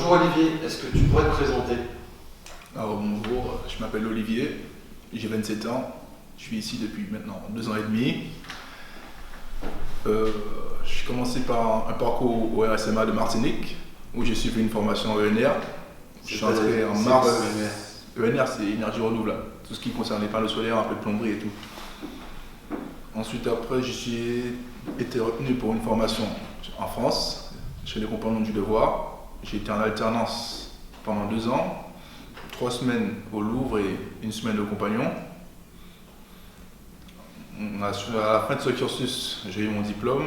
Bonjour Olivier, est-ce que tu pourrais te présenter? Alors bonjour, je m'appelle Olivier, j'ai 27 ans, je suis ici depuis maintenant 2 ans et demi. J'ai commencé par un parcours au RSMA de Martinique, où j'ai suivi une formation ENR. Je suis entré en mars. ENR, c'est énergie renouvelable, tout ce qui concerne les panneaux solaires, un peu de plomberie et tout. Ensuite, après, je suis été retenu pour une formation en France, chez les Compagnons du Devoir. J'ai été en alternance pendant 2 ans, 3 semaines au Louvre et 1 semaine aux Compagnons. À la fin de ce cursus, j'ai eu mon diplôme.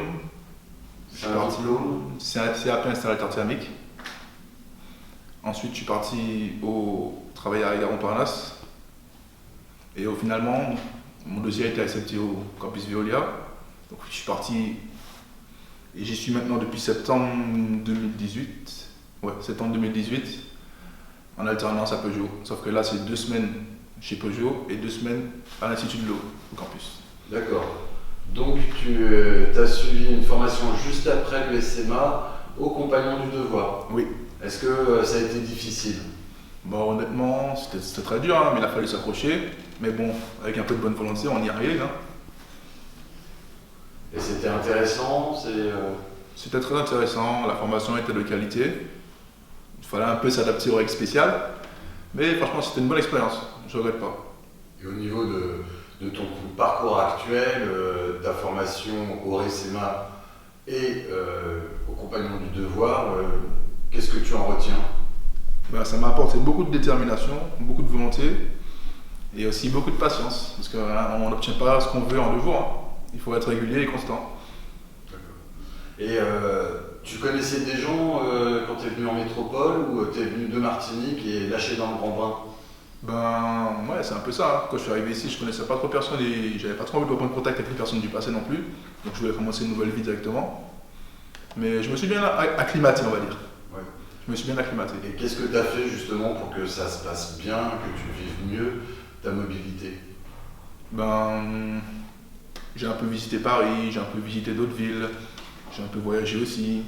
C'est un diplôme? C'est un CAP installateur thermique. Ensuite, je suis parti travailler à Garon-Parnasse. Et finalement, mon dossier a été accepté au campus Veolia. Donc, je suis parti et j'y suis maintenant depuis septembre 2018. Ouais, septembre 2018, en alternance à Peugeot. Sauf que là, c'est 2 semaines chez Peugeot et 2 semaines à l'Institut de l'eau, au campus. D'accord. Donc tu as suivi une formation juste après le SMA aux Compagnons du Devoir. Oui. Est-ce que ça a été difficile? Bon, honnêtement, c'était très dur, hein, mais il a fallu s'accrocher. Mais bon, avec un peu de bonne volonté, on y arrive. Hein. Et c'était intéressant? C'était très intéressant, la formation était de qualité. Il fallait un peu s'adapter aux règles spéciales. Mais franchement, c'était une bonne expérience, je ne regrette pas. Et au niveau de ton parcours actuel, ta formation au RSMA et aux Compagnons du Devoir, qu'est-ce que tu en retiens? Ben, ça m'a apporté beaucoup de détermination, beaucoup de volonté et aussi beaucoup de patience. Parce qu'on n'obtient pas ce qu'on veut en 2 jours. Hein. Il faut être régulier et constant. D'accord. Et tu connaissais des gens quand tu es venu en métropole ou tu es venu de Martinique et lâché dans le grand bain? Ben ouais, c'est un peu ça. Hein. Quand je suis arrivé ici, je connaissais pas trop personne et j'avais pas trop envie de reprendre contact avec les personnes du passé non plus. Donc je voulais commencer une nouvelle vie directement. Mais je me suis bien acclimaté, on va dire. Ouais. Je me suis bien acclimaté. Et qu'est-ce que tu as fait justement pour que ça se passe bien, que tu vives mieux ta mobilité? Ben, j'ai un peu visité Paris, j'ai un peu visité d'autres villes, j'ai un peu voyagé aussi.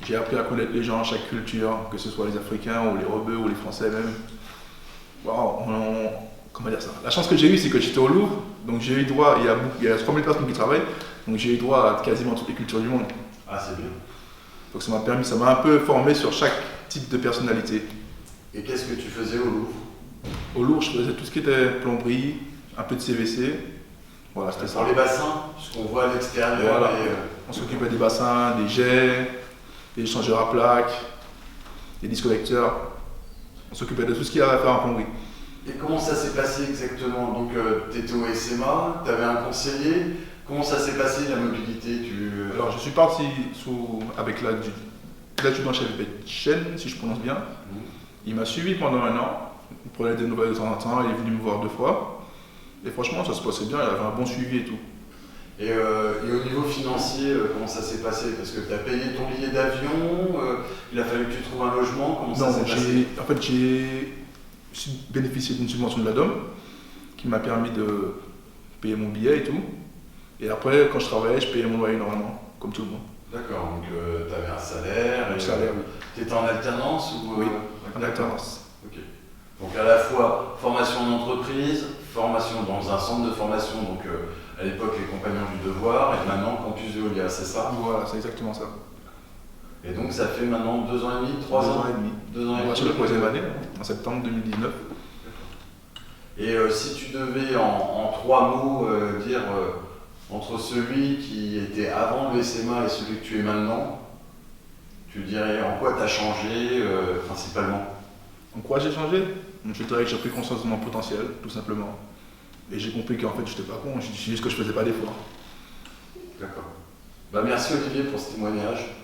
J'ai appris à connaître les gens, chaque culture, que ce soit les Africains ou les Rebeux ou les Français même. Wow, comment dire ça? La chance que j'ai eue, c'est que j'étais au Louvre, donc j'ai eu droit, il y a 3000 personnes qui travaillent, donc j'ai eu droit à quasiment toutes les cultures du monde. Ah, c'est bien. Donc ça m'a un peu formé sur chaque type de personnalité. Et qu'est-ce que tu faisais au Louvre? Au Louvre, je faisais tout ce qui était plomberie, un peu de CVC. Voilà, c'était ça. Pour les bassins, ce qu'on voit à l'extérieur. Voilà. On s'occupait des bassins, des jets, des échangeurs à plaques, des disconnecteurs. On s'occupait de tout ce qu'il y avait à faire en plomberie. Et comment ça s'est passé exactement? Donc tu étais au SMA, tu avais un conseiller. Comment ça s'est passé la mobilité? Alors je suis parti avec l'adjudant-chef Chen, si je prononce bien. Il m'a suivi pendant 1 an. Il prenait des nouvelles de temps en temps, il est venu me voir 2 fois. Et franchement, ça se passait bien, il avait un bon suivi et tout. Et au niveau financier, comment ça s'est passé? Parce que tu as payé ton billet d'avion, il a fallu que tu trouves un logement, comment ça s'est passé? En fait, j'ai bénéficié d'une subvention de la DOM qui m'a permis de payer mon billet et tout. Et après, quand je travaillais, je payais mon loyer normalement, comme tout le monde. D'accord, donc tu avais un salaire. Un salaire, oui. Tu étais en alternance ou, Oui, en alternance. Ok. Donc à la fois formation d'entreprise, formation dans un centre de formation, donc à l'époque les Compagnons du Devoir, et maintenant Campus Veolia, c'est ça? Voilà, c'est exactement ça. Et donc ça fait maintenant 2 ans et demi, 3 ans? 2 ans et demi. 2 ans et On va demi. sur la 3e année, en septembre 2019. Et si tu devais en 3 mots dire entre celui qui était avant le SMA et celui que tu es maintenant, tu dirais en quoi tu as changé principalement? En quoi j'ai changé? Je dirais que j'ai pris conscience de mon potentiel, tout simplement. Et j'ai compris qu'en fait, je n'étais pas con, c'est juste que je faisais pas d'efforts. D'accord. Bah, merci Olivier pour ce témoignage.